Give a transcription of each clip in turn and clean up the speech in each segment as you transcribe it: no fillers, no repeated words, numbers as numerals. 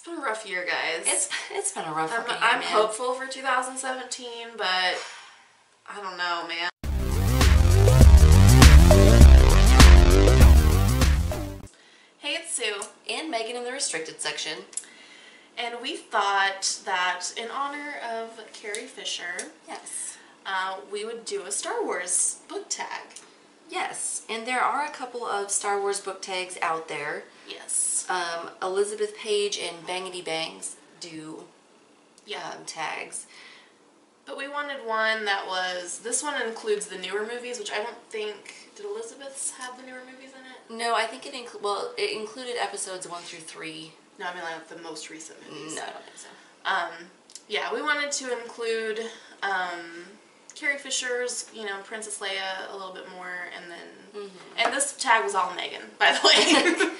been a rough year, guys. It's been a rough year. I'm hopeful for 2017, but I don't know, man. Hey, it's Sue. And Megan in the restricted section. And we thought that in honor of Carrie Fisher, yes, we would do a Star Wars book tag. Yes, and there are a couple of Star Wars book tags out there. Yes. Elizabeth Page and Bangity Bangs do tags. But we wanted one that was, this one includes the newer movies, which I don't think, did Elizabeth's have the newer movies in it? No, I think it included episodes 1 through 3. No, I mean like the most recent movies. No, I don't think so. Yeah, we wanted to include Carrie Fisher's, Princess Leia a little bit more, and then, and this tag was all Megan, by the way.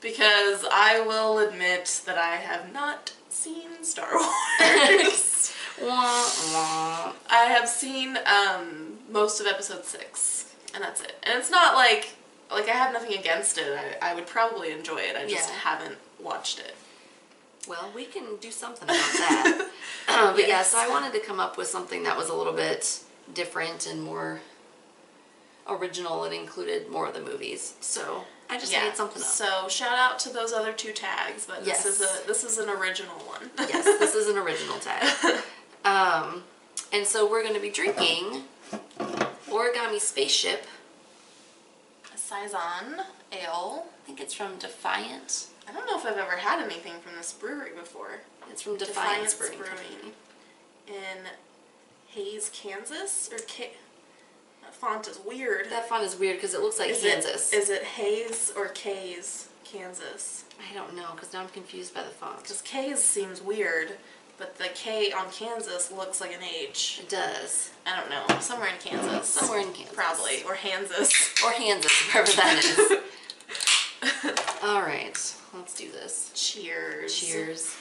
Because I will admit that I have not seen Star Wars. Wah, wah. I have seen most of episode 6, and that's it. And it's not like I have nothing against it. I would probably enjoy it. I just haven't watched it. Well, we can do something about that. But yeah, so I wanted to come up with something that was a little bit different and more original and included more of the movies. So I just made something up. So shout out to those other 2 tags, but this is an original one. Yes, this is an original tag. And so we're going to be drinking Origami Spaceship. A Saison Ale. I think it's from Defiance. I don't know if I've ever had anything from this brewery before. It's from Defiance Brewing in Hays, Kansas? Or that font is weird. That font is weird because it looks like Kansas. Is it Hays or Kays, Kansas? I don't know because now I'm confused by the font. Because Kays seems weird, but the K on Kansas looks like an H. It does. I don't know. Somewhere in Kansas. Somewhere in Kansas. Probably. Or Hansas. Or Hansas, wherever that is. Alright, let's do this. Cheers. Cheers.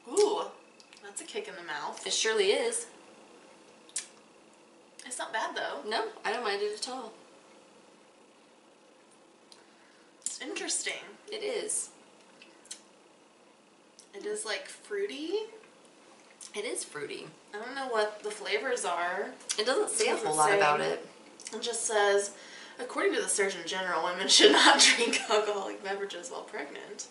Ooh, that's a kick in the mouth. It surely is. It's not bad though. No, I don't mind it at all. It's interesting. It is. It is like fruity. It is fruity. I don't know what the flavors are. It doesn't say a whole lot about it. It just says, according to the Surgeon General, women should not drink alcoholic beverages while pregnant.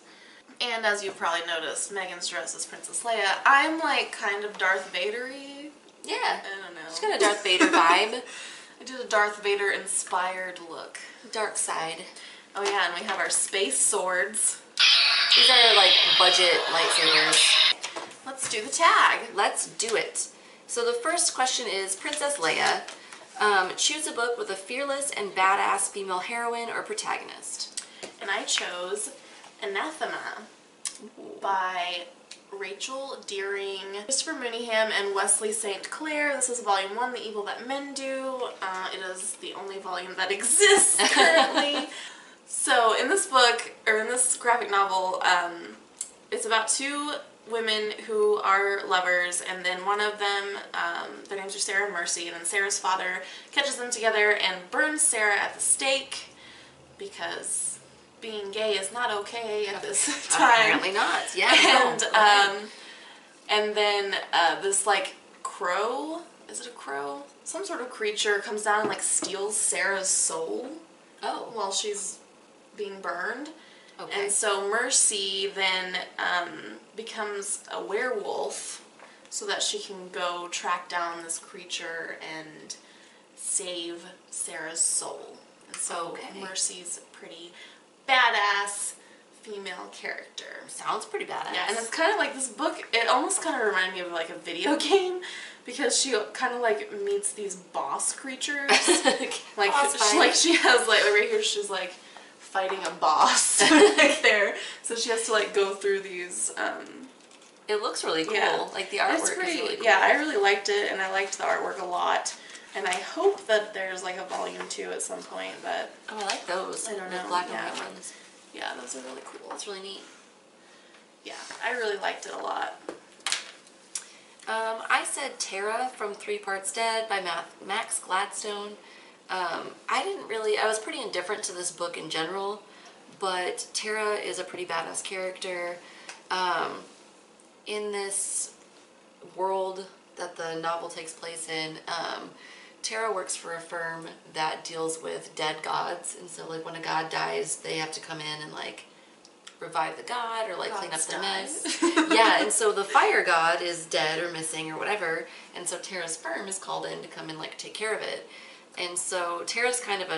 And as you've probably noticed, Megan's dress is Princess Leia. I'm like kind of Darth Vader-y. Yeah. I don't know. She's got a Darth Vader vibe. I did a Darth Vader inspired look. Dark side. Oh yeah, and we have our space swords. These are like budget lightsabers. Let's do the tag. Let's do it. So the first question is, Princess Leia, choose a book with a fearless and badass female heroine or protagonist. And I chose Anathema by Rachel Deering, Christopher Mooneyham, and Wesley St. Clair. This is volume 1, The Evil That Men Do. It is the only volume that exists currently. So in this book, or in this graphic novel, it's about 2 women who are lovers, and then one of them, their names are Sarah and Mercy, and then Sarah's father catches them together and burns Sarah at the stake because being gay is not okay at this time. Apparently not. Yeah. And then this like crow, is it a crow? Some sort of creature comes down and like steals Sarah's soul. Oh. While she's being burned. Okay. And so Mercy then becomes a werewolf so that she can go track down this creature and save Sarah's soul. And so Mercy's a pretty badass female character. Sounds pretty badass. Yeah, and it's kind of like this book, it almost kind of reminded me of like a video game because she kind of like meets these boss creatures. Like, she has like, right here she's like fighting a boss like there. So she has to like go through these, it looks really cool. Yeah. Like the artwork is really cool. Yeah, I really liked it and I liked the artwork a lot. And I hope that there's like a volume 2 at some point, but... Oh, I like those. I don't know. The black and white ones. Yeah, those are really cool. That's really neat. Yeah, I really liked it a lot. I said Tara from 3 Parts Dead by Max Gladstone. I was pretty indifferent to this book in general, but Tara is a pretty badass character. In this world that the novel takes place in, Tara works for a firm that deals with dead gods, and so like when a god dies, they have to come in and like revive the god or like clean up the mess. Yeah, and so the fire god is dead or missing or whatever, and so Tara's firm is called in to come and like take care of it. And so Tara's kind of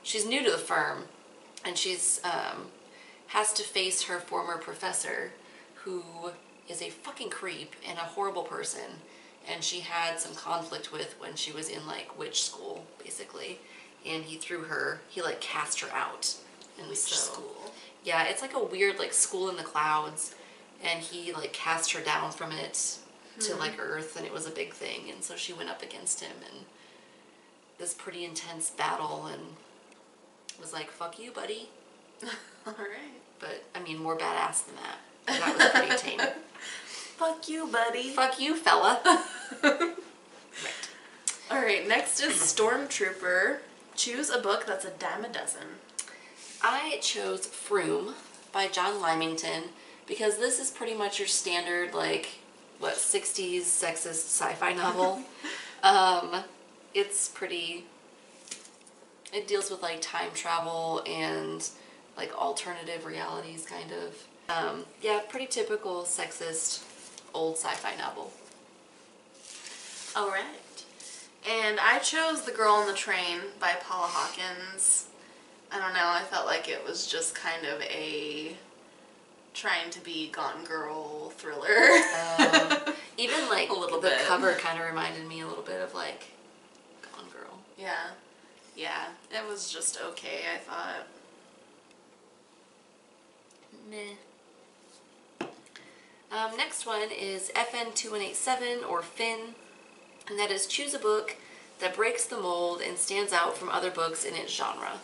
she's new to the firm, and she's has to face her former professor, who is a fucking creep and a horrible person, and she had some conflict with when she was in like witch school, basically, and he like cast her out. And witch school. Yeah, it's like a weird like school in the clouds, and he like cast her down from it to like Earth, and it was a big thing, and so she went up against him in this pretty intense battle and was like, fuck you, buddy. Alright. But, I mean, more badass than that. That was pretty tame. Fuck you, buddy. Fuck you, fella. Right. Alright, next is Stormtrooper. Choose a book that's a dime a dozen. I chose Froom by John Lymington because this is pretty much your standard, like, 60s sexist sci-fi novel. It deals with like time travel and like alternative realities, kind of. Yeah, pretty typical sexist old sci-fi novel. Alright. And I chose The Girl on the Train by Paula Hawkins. I don't know, I felt like it was just kind of a trying to be Gone Girl thriller. Even like a little the bit. cover kind of reminded me a little bit of like Gone Girl. Yeah. Yeah, it was just okay, I thought. Meh. Next one is FN2187 or Finn, and that is choose a book that breaks the mold and stands out from other books in its genre.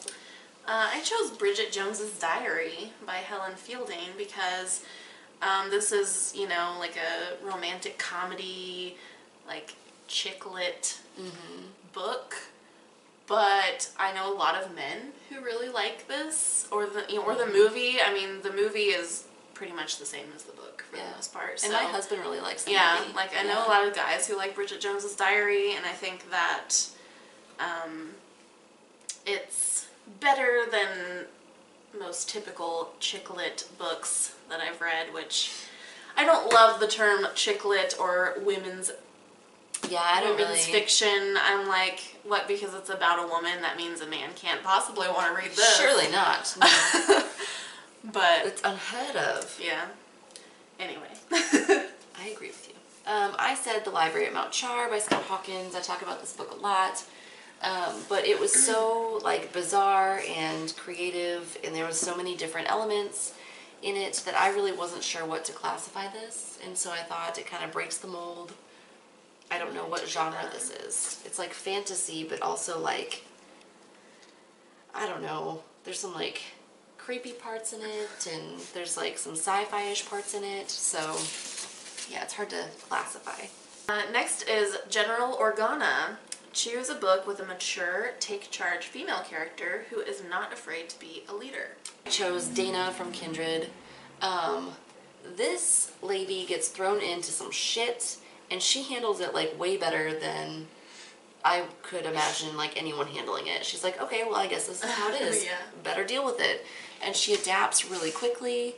I chose Bridget Jones's Diary by Helen Fielding because this is, you know, like a romantic comedy, like chick lit book. But I know a lot of men who really like this, or the movie. I mean, the movie is pretty much the same as the book for the most part. So. And my husband really likes the movie. Yeah, like I know a lot of guys who like Bridget Jones's Diary, and I think that it's better than most typical chick lit books that I've read, which I don't love the term chick lit or women's fiction. I'm like, what, because it's about a woman, that means a man can't possibly want to read this. Surely not. No. But it's unheard of. Yeah. Anyway. I agree with you. I said The Library at Mount Char by Scott Hawkins. I talk about this book a lot. But it was so like bizarre and creative, and there was so many different elements in it that I really wasn't sure what to classify this, and so I thought it kind of breaks the mold. I don't know what genre this is. It's like fantasy, but also like, I don't know, there's some like creepy parts in it, and there's like some sci-fi-ish parts in it, so yeah, it's hard to classify. Next is General Organa. Choose a book with a mature, take-charge female character who is not afraid to be a leader. I chose Dana from Kindred. This lady gets thrown into some shit, and she handles it like way better than I could imagine like anyone handling it. She's like, okay, well I guess this is how it is. Yeah. Better deal with it. And she adapts really quickly.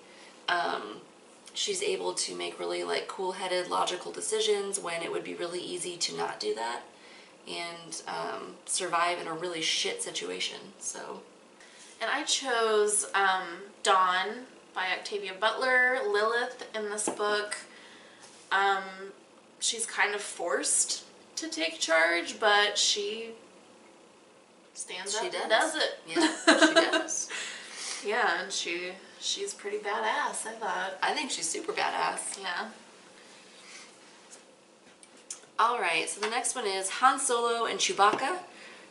She's able to make really like cool-headed, logical decisions when it would be really easy to not do that, and survive in a really shit situation. So, and I chose Dawn by Octavia Butler. Lilith in this book, she's kind of forced to take charge, but she stands up and does it. Yeah, she does. Yeah, and she's pretty badass, I thought. I think she's super badass. Yeah. Alright, so the next one is Han Solo and Chewbacca.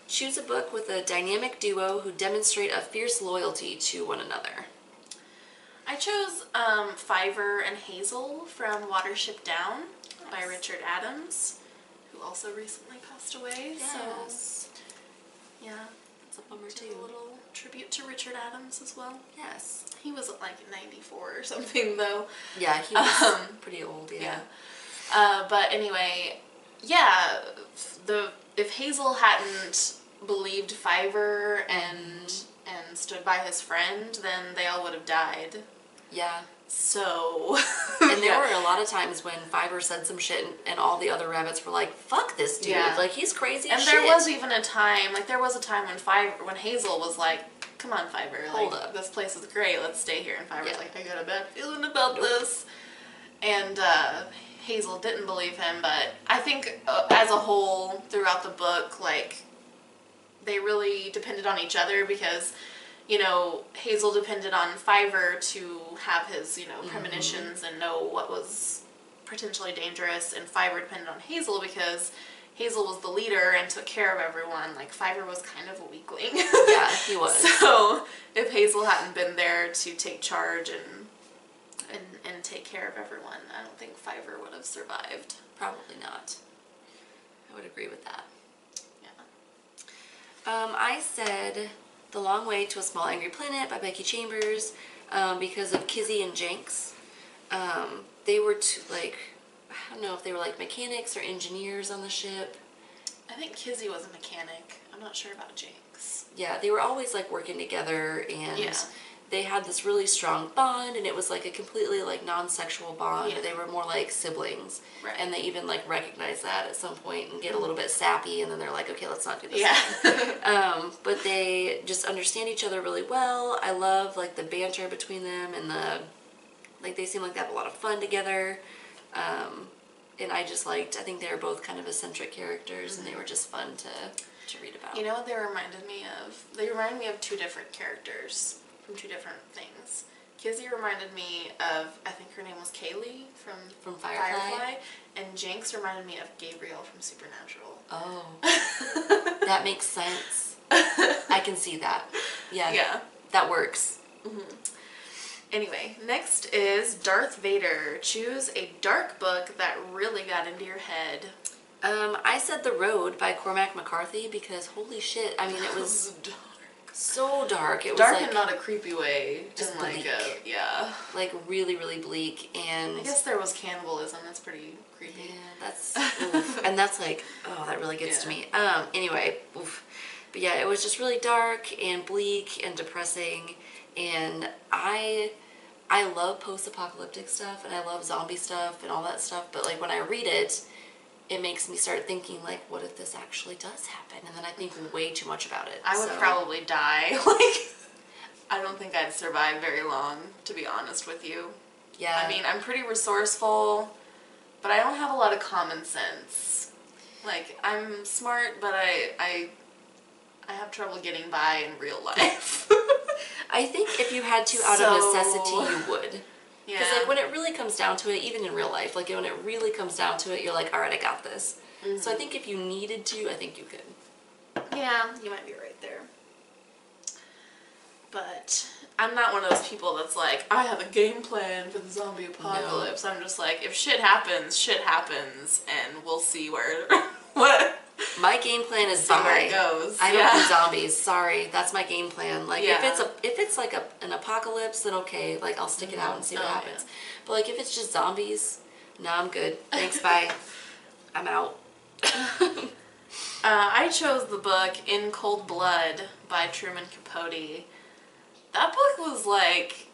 Choose a book with a dynamic duo who demonstrate a fierce loyalty to one another. I chose Fiver and Hazel from Watership Down by Richard Adams, who also recently passed away. Yes. Yeah. That's a bummer Did too. a little tribute to Richard Adams as well. Yes. He was like 94 or something though. Yeah, he was pretty old, yeah. But anyway, yeah, if Hazel hadn't believed Fiverr and stood by his friend, then they all would have died. Yeah. So... And there were a lot of times when Fiverr said some shit and all the other rabbits were like, fuck this dude. Yeah. Like, he's crazy as And shit. there was even a time, when Hazel was like, come on, Fiverr, Hold like, up. this place is great, let's stay here. And Fiverr's Yeah. like, I got a bad feeling about this. And Hazel didn't believe him, but I think as a whole, throughout the book, like, they really depended on each other because, you know, Hazel depended on Fiverr to have his, you know, premonitions and know what was potentially dangerous, and Fiverr depended on Hazel because Hazel was the leader and took care of everyone. Like, Fiverr was kind of a weakling. Yeah, he was. So, if Hazel hadn't been there to take charge and take care of everyone, I don't think Fiverr would have survived. Probably not. I would agree with that. Yeah. I said The Long Way to a Small Angry Planet by Becky Chambers because of Kizzy and Jynx. They were I don't know if they were like mechanics or engineers on the ship. I think Kizzy was a mechanic. I'm not sure about Jynx. Yeah, they were always like working together, and they had this really strong bond, and it was like a completely like non-sexual bond. Yeah. They were more like siblings. Right. And they even like recognize that at some point and get a little bit sappy, and then they're like, okay, let's not do this. Yeah. But they just understand each other really well. I love like the banter between them, and they seem like they have a lot of fun together. And I think they were both kind of eccentric characters, and they were just fun to read about. You know what they reminded me of? They reminded me of two different characters from two different things. Kizzy reminded me of, I think her name was Kaylee from Firefly, and Jynx reminded me of Gabriel from Supernatural. Oh. That makes sense. I can see that. Yeah. Yeah. That works. Mm-hmm. Anyway, next is Darth Vader. Choose a dark book that really got into your head. I said The Road by Cormac McCarthy because holy shit, I mean, it was dark. So dark. It was dark like, in not a creepy way. Just in like bleak. Like really, really bleak, and I guess there was cannibalism. That's pretty creepy. Yeah, that's oof. And that's like, oh, that really gets to me. Anyway, oof. But yeah, it was just really dark and bleak and depressing, and I love post-apocalyptic stuff, and I love zombie stuff and all that stuff, but like when I read it, it makes me start thinking like, what if this actually does happen? And then I think way too much about it. I would probably die. Like, I don't think I'd survive very long, to be honest with you. Yeah. I mean, I'm pretty resourceful, but I don't have a lot of common sense. Like, I'm smart, but I have trouble getting by in real life. I think if you had to out of necessity, you would. Yeah. Because like when it really comes down to it, even in real life, like when it really comes down to it, you're like, all right, I got this. Mm-hmm. So I think if you needed to, I think you could. Yeah, you might be right there. But I'm not one of those people that's like, I have a game plan for the zombie apocalypse. No. I'm just like, if shit happens, and we'll see what. My game plan is where it goes. I don't do zombies. Sorry, that's my game plan. Like yeah. if it's like an apocalypse, then okay, like I'll stick it out and see what happens. Yeah. But like if it's just zombies, no, I'm good. Thanks, bye. I'm out. I chose the book In Cold Blood by Truman Capote. That book was like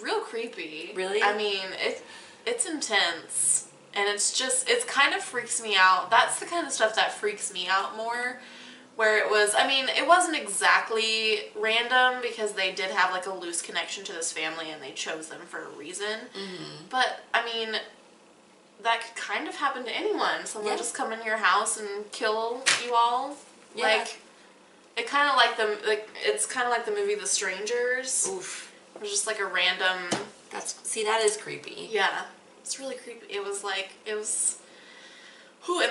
real creepy. Really? I mean, it's intense. And it kind of freaks me out. That's the kind of stuff that freaks me out more. Where it wasn't exactly random because they did have like a loose connection to this family and they chose them for a reason. Mm-hmm. But, I mean, that could kind of happen to anyone. Someone just come into your house and kill you all. Yeah. Like, it's kind of like the movie The Strangers. Oof. It was just like a random... that is creepy. Yeah. It's really creepy. And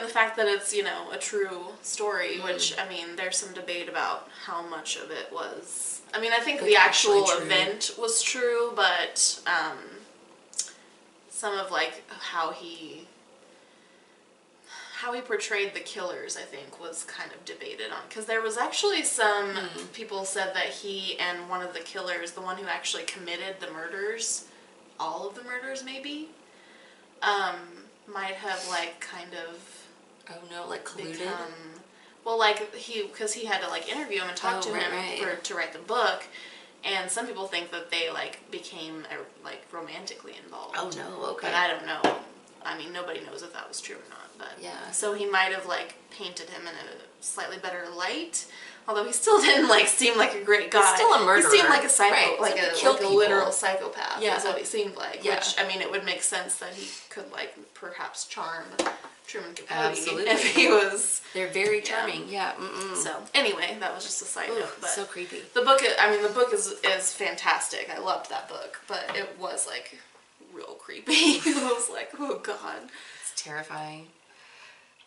the fact that it's, a true story, which, I mean, there's some debate about how much of it was. I mean, I think the actual event was true, but how he portrayed the killers, I think, was kind of debated on. Because there was actually some people said that he and one of the killers, the one who actually committed the murders, all of the murders maybe, might have, like, kind of... Oh no, like colluded? Well, like, because he had to, like, interview him and talk to him to write the book. And some people think that they, like, became, like, romantically involved. Oh no, okay. But I don't know. I mean, nobody knows if that was true or not. But yeah. So he might have, like, painted him in a slightly better light. Although he still didn't, like, seem like a great guy. He's still a murderer. He seemed like a psycho, right. like a literal psychopath. Yeah. Is what he seemed like. Yeah. Which, I mean, it would make sense that he could, like, perhaps charm Truman Capote. Absolutely. If he was... They're very charming. Yeah. So, anyway, that was just a side note. But so creepy. The book, the book is fantastic. I loved that book. But it was, like, real creepy. I was like, oh, God. It's terrifying.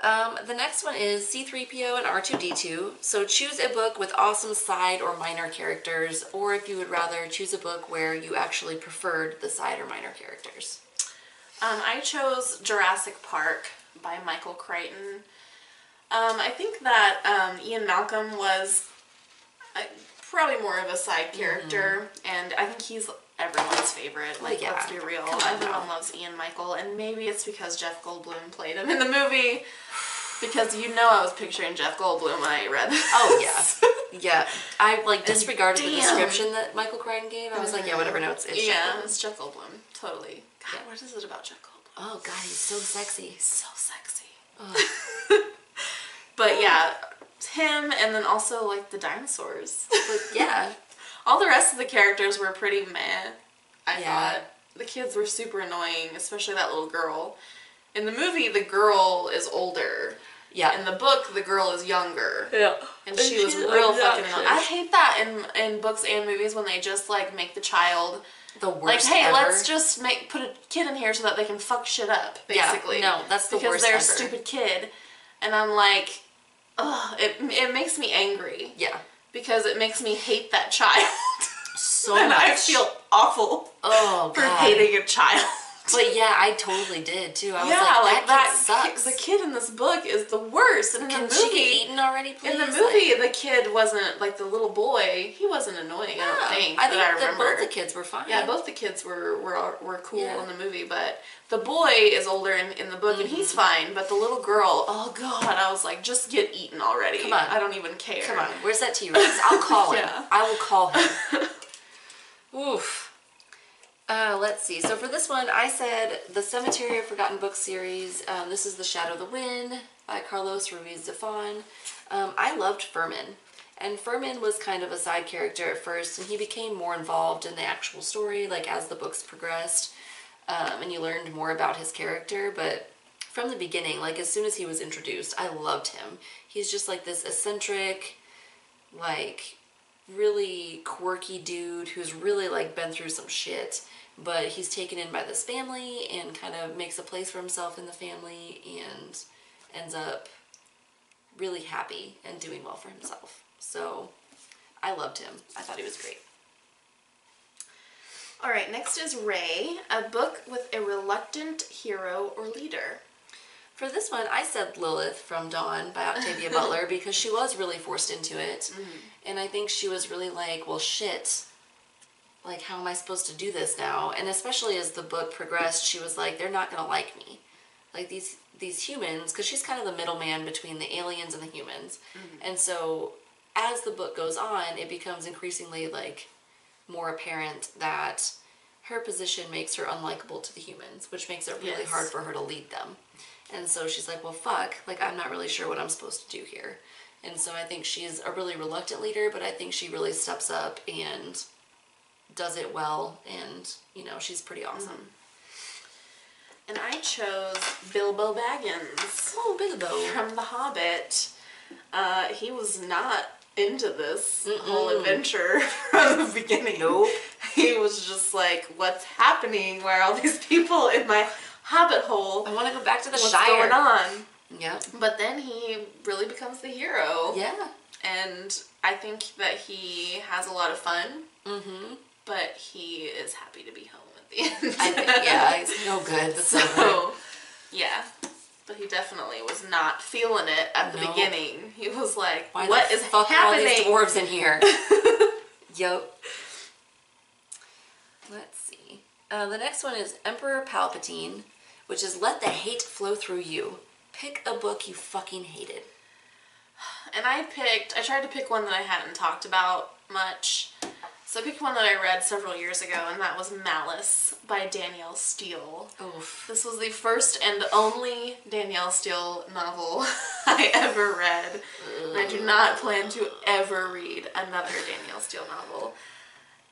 The next one is C3PO and R2D2. So choose a book with awesome side or minor characters, or if you would rather, choose a book where you actually preferred the side or minor characters. I chose Jurassic Park by Michael Crichton. I think that Ian Malcolm was probably more of a side character, and I think he's everyone's favorite. Like, let's be real. Everyone loves Ian Michael, and maybe it's because Jeff Goldblum played him in the movie. Because I was picturing Jeff Goldblum when I read this. Oh, yeah. Yeah. I, like, disregarded the description that Michael Crichton gave. I was like, yeah, whatever, no, it's Jeff Goldblum. It's Jeff Goldblum. Totally. God, what is it about Jeff Goldblum? Oh, God, he's so sexy. He's so sexy. But, yeah, him, and then also, like, the dinosaurs. But, yeah. All the rest of the characters were pretty meh, I thought. The kids were super annoying, especially that little girl. In the movie, the girl is older. Yeah. In the book, the girl is younger. Yeah. And she was real fucking annoying. I hate that in books and movies when they just, like, make the child... The worst like, hey, ever. Let's just put a kid in here so that they can fuck shit up, basically. Yeah, no, that's the worst Because they're a stupid kid. And I'm like, ugh, it makes me angry. Yeah. Because it makes me hate that child. So and much. I feel awful for hating a child. But yeah, I totally did too. I was like, that kid sucks. The kid in this book is the worst. And in the movie, she get eaten already, please? In the movie, the kid wasn't, like, the little boy, he wasn't annoying, I don't think. I remember. Both the kids were fine. Yeah, both the kids were cool in the movie, but the boy is older in the book and he's fine, but the little girl, oh God, I was like, just get eaten already. Come on. I don't even care. Come on, where's that T-Rex? I'll call him. I will call him. Oof. Let's see. So for this one, I said the Cemetery of Forgotten Books series. This is The Shadow of the Wind by Carlos Ruiz Zafón. I loved Furman. And Furman was kind of a side character at first, and he became more involved in the actual story, like, as the books progressed. And you learned more about his character. But from the beginning, like, as soon as he was introduced, I loved him. He's just, like, this eccentric, like, really quirky dude who's really, like, been through some shit. But he's taken in by this family and kind of makes a place for himself in the family and ends up really happy and doing well for himself. So I loved him. I thought he was great. All right, next is Rey, a book with a reluctant hero or leader. For this one, I said Lilith from Dawn by Octavia Butler because she was really forced into it. And I think she was really like, well, shit. Like, how am I supposed to do this now? And especially as the book progressed, she was like, they're not going to like me. Like, these humans, because she's kind of the middleman between the aliens and the humans. And so, as the book goes on, it becomes increasingly, like, more apparent that her position makes her unlikable to the humans, which makes it really hard for her to lead them. And so she's like, well, fuck, like, I'm not really sure what I'm supposed to do here. And so I think she's a really reluctant leader, but I think she really steps up and does it well, and, you know, she's pretty awesome. And I chose Bilbo Baggins. Oh, Bilbo. From The Hobbit. He was not into this whole adventure from the beginning. Nope. He was just like, what's happening? Why are all these people in my hobbit hole? I want to go back to the Shire. What's going on? Yeah. But then he really becomes the hero. Yeah. And I think that he has a lot of fun. But he is happy to be home at the end. I think, yeah, he's no good. So, yeah. But he definitely was not feeling it at the beginning. He was like, Why what is fuck happening? Are all these dwarves in here? Yup. Let's see. The next one is Emperor Palpatine, which is Let the Hate Flow Through You. Pick a book you fucking hated. And I tried to pick one that I hadn't talked about much. So I picked one that I read several years ago, and that was Malice by Danielle Steele. Oof. This was the first and only Danielle Steele novel I ever read. And I do not plan to ever read another Danielle Steele novel.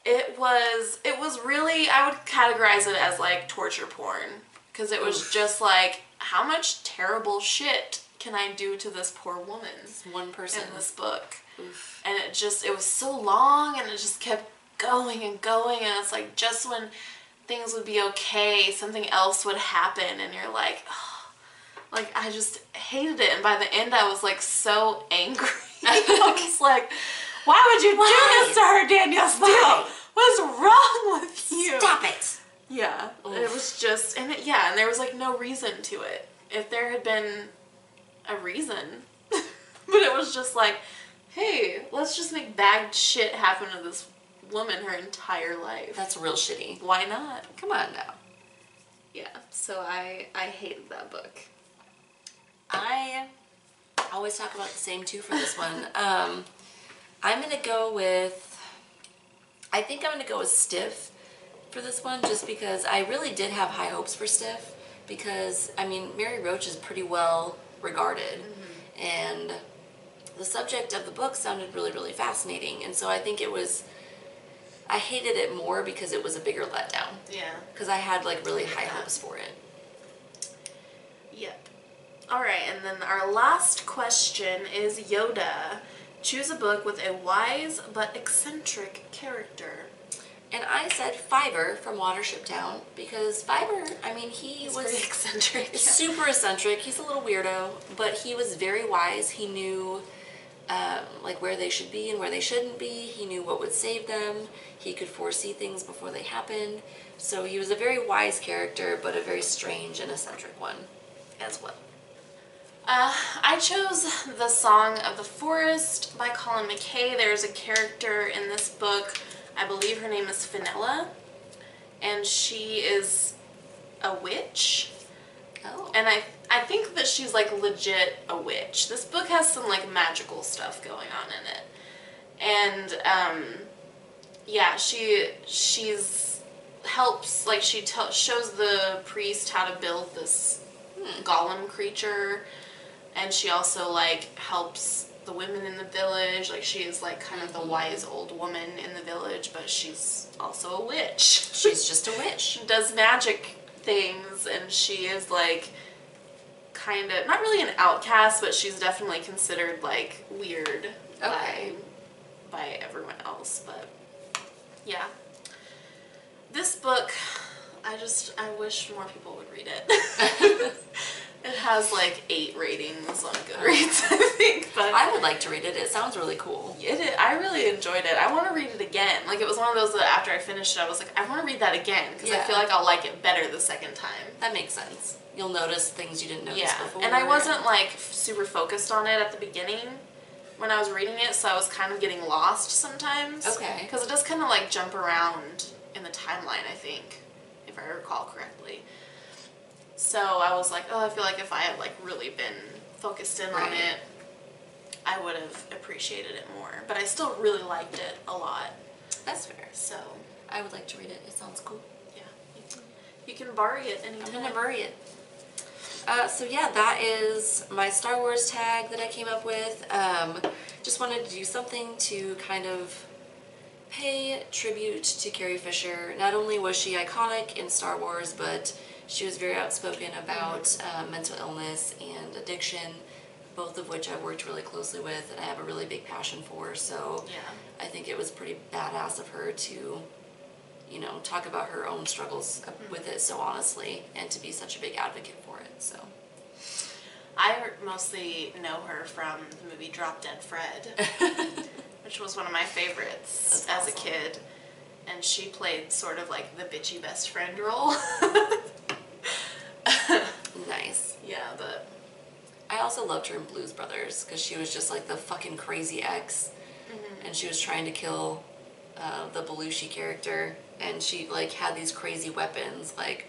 It was really, I would categorize it as like torture porn. Because it was just like, how much terrible shit can I do to this poor woman? It's one person. In this book. Oof. And it was so long, and it just kept going and going, and it's like just when things would be okay, something else would happen, and you're like, oh, like I just hated it. And by the end, I was like so angry. I was like, why would you do this to her, Danielle Steele? What's wrong with you? Stop it. Yeah, it was just, and there was like no reason to it. If there had been a reason, but it was just like, hey, let's just make bad shit happen to this woman her entire life. That's real shitty. Why not? Come on now. Yeah, so I hated that book. I always talk about the same two for this one. I'm gonna go with, I think I'm gonna go with Stiff for this one, just because I really did have high hopes for Stiff, because, I mean, Mary Roach is pretty well regarded, and the subject of the book sounded really, really fascinating, and so I think I hated it more because it was a bigger letdown. Yeah. Because I had, like, really high hopes for it. Yep. Alright, and then our last question is Yoda. Choose a book with a wise but eccentric character. And I said Fiverr from Watership Down, because Fiverr, I mean, he was pretty eccentric. Yeah. Super eccentric. He's a little weirdo, but he was very wise. He knew like where they should be and where they shouldn't be. He knew what would save them. He could foresee things before they happened. So he was a very wise character, but a very strange and eccentric one as well. I chose The Song of the Forest by Colin McKay. There's a character in this book, I believe her name is Fenella, and she is a witch. Oh. And I think that she's like legit a witch. This book has some like magical stuff going on in it. And yeah, she's helps, like she shows the priest how to build this golem creature, and she also like helps the women in the village. Like she is like kind of the wise old woman in the village, but she's also a witch. She's just a witch. She does magic things, and she is like kind of not really an outcast, but she's definitely considered like weird by everyone else. But yeah, this book, I wish more people would read it. It has like 8 ratings on Goodreads, I think. But I would like to read it. It sounds really cool. I really enjoyed it. I want to read it again. Like, it was one of those that after I finished it, I was like, I want to read that again, because I feel like I'll like it better the second time. That makes sense. You'll notice things you didn't notice before. And I wasn't like super focused on it at the beginning when I was reading it, so I was kind of getting lost sometimes. Okay. Because it does kind of like jump around in the timeline, I think, if I recall correctly. So I was like, oh, I feel like if I had like really been focused in on it, I would have appreciated it more. But I still really liked it a lot. That's fair. So I would like to read it. It sounds cool. Yeah. You can borrow it anytime. I'm gonna bury it. So yeah, that is my Star Wars tag that I came up with. Just wanted to do something to kind of pay tribute to Carrie Fisher. Not only was she iconic in Star Wars, but she was very outspoken about mental illness and addiction, both of which I've worked really closely with and I have a really big passion for. So I think it was pretty badass of her to, you know, talk about her own struggles with it so honestly and to be such a big advocate for it. So I mostly know her from the movie Drop Dead Fred, which was one of my favorites as a kid. And she played sort of like the bitchy best friend role. Nice. Yeah, but I also loved her in Blues Brothers because she was just like the fucking crazy ex, and she was trying to kill the Belushi character, and she like had these crazy weapons like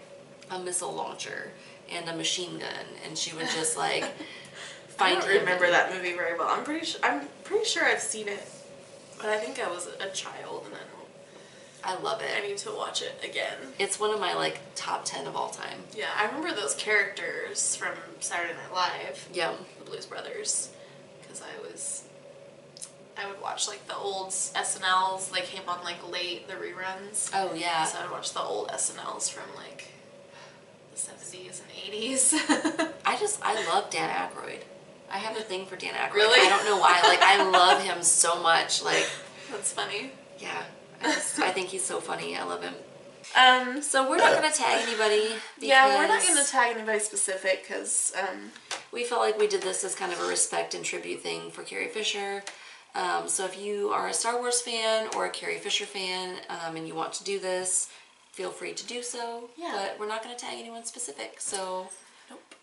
a missile launcher and a machine gun, and she would just like find. I don't remember that movie very well. I'm pretty sure I've seen it, but I think I was a child, and I love it. I need to watch it again. It's one of my like top 10 of all time. Yeah, I remember those characters from Saturday Night Live. Yeah. The Blues Brothers, because I would watch like the old SNLs. They came on like late, the reruns. Oh yeah. So I would watch the old SNLs from like the 70s and 80s. I love Dan Aykroyd. I have a thing for Dan Aykroyd. Really? I don't know why. Like I love him so much. Like That's funny. yeah. I think he's so funny. I love him. So we're not going to tag anybody. Yeah, we're not going to tag anybody specific because we felt like we did this as kind of a respect and tribute thing for Carrie Fisher. So if you are a Star Wars fan or a Carrie Fisher fan and you want to do this, feel free to do so. Yeah. But we're not going to tag anyone specific. So nope.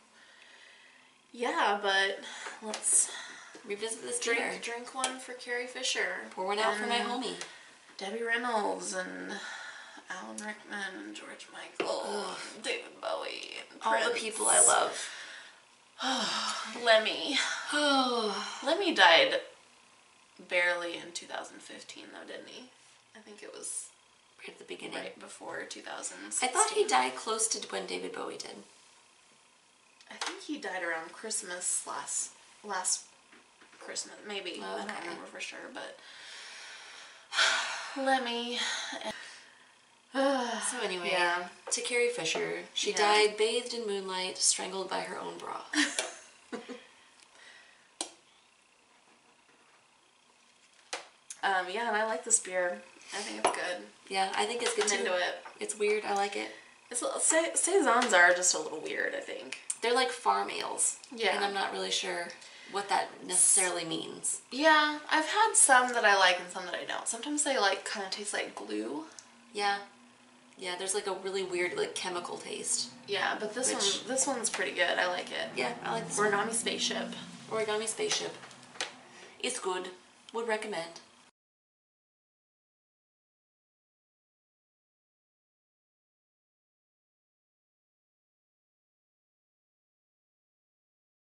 Yeah, but let's revisit this dinner. Drink one for Carrie Fisher. Pour one out for my homie. Debbie Reynolds and Alan Rickman and George Michael, and David Bowie, and all the people I love. Lemmy. Lemmy died barely in 2015 though, didn't he? I think it was right at the beginning. Right before 2016. I thought he died close to when David Bowie did. I think he died around Christmas last Christmas, maybe. Oh, okay. I don't remember for sure, but Lemmy. So anyway, yeah. To Carrie Fisher, she died bathed in moonlight, strangled by her own bra. Yeah, and I like this beer. I think it's good. Yeah, I think it's good too. I'm into it. It's weird. I like it. Saisons are just a little weird, I think. They're like farm ales. Yeah. And I'm not really sure what that necessarily means. Yeah, I've had some that I like and some that I don't. Sometimes they like kind of taste like glue. Yeah. Yeah, there's like a really weird like chemical taste. Yeah, but this one's pretty good. I like it. Yeah, I like this Origami Spaceship. Origami Spaceship. It's good. Would recommend.